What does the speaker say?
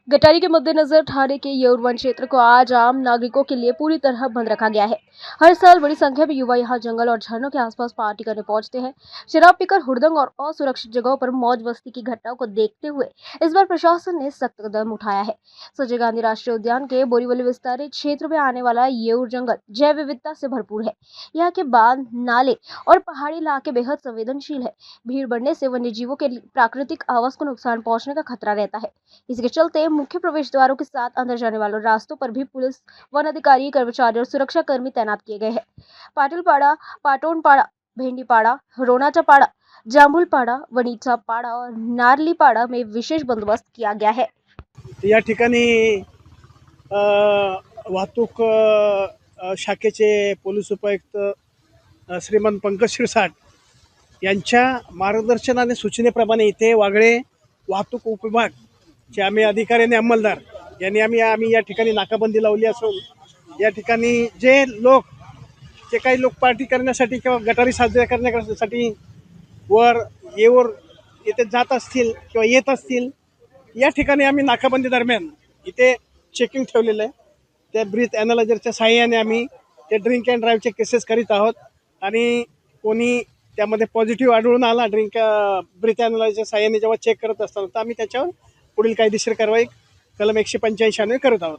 गटारी के मद्देनजर ठाणे के येऊर वन क्षेत्र को आज आम नागरिकों के लिए पूरी तरह बंद रखा गया है। हर साल बड़ी संख्या में युवा यहां जंगल और झरनों के आसपास पार्टी करने पहुंचते हैं। शराब पीकर हुड़दंग और असुरक्षित जगहों पर मौज मस्ती की घटनाओं को देखते हुए इस बार प्रशासन ने सख्त कदम उठाया है। संजय गांधी राष्ट्रीय उद्यान के बोरीवली विस्तारित क्षेत्र में आने वाला येऊर जंगल जैव विविधता से भरपूर है। यहाँ के बांध, नाले और पहाड़ी इलाके बेहद संवेदनशील है। भीड़ बढ़ने से वन्य जीवों के प्राकृतिक आवास को नुकसान पहुंचने का खतरा रहता है। इसके चलते मुख्य प्रवेश द्वारों के साथ अंदर जाने वालों रास्तों पर भी पुलिस, वन अधिकारी, कर्मचारी और सुरक्षा कर्मी तैनात किए गए हैं। पाटिलपाड़ा, पाटोनपाड़ा, भेंडीपाड़ा, रोनाटापाड़ा, जांभूलपाड़ा, वणीचापाड़ा और नारलीपाड़ा में विशेष बंदोबस्त किया गया है। या ठिकाणी वाहतूक शाखेचे पोलीस उपायुक्त श्रीमान पंकज शिरसाट यांच्या मार्गदर्शनाने सूचनेप्रमाणे इथे वागळे वाहतूक उपविभागचे आम्ही अधिकारी आणि अंमलदार यांनी आम्ही या ठिकाणी नाकाबंदी लावली असून या ठिकाणी जे काही लोक पार्टी करण्यासाठी किंवा गटारी साजऱ्या करण्यासाठी येऊर इथे जात असतील किंवा येत असतील, या ठिकाणी आम्ही नाकाबंदी दरम्यान इथे चेकिंग ठेवलेलं आहे। त्या ब्रीथ ॲनालायझरच्या सहाय्याने आम्ही ते ड्रिंक अँड ड्राईव्हचे केसेस करीत आहोत आणि कोणी त्यामध्ये पॉझिटिव्ह आढळून आला ब्रीथ ॲनालायझरच्या सहाय्याने जेव्हा चेक करत असताना तर आम्ही त्याच्यावर पुढील कायदेशीर कारवाई कलम 185 करत आहोत।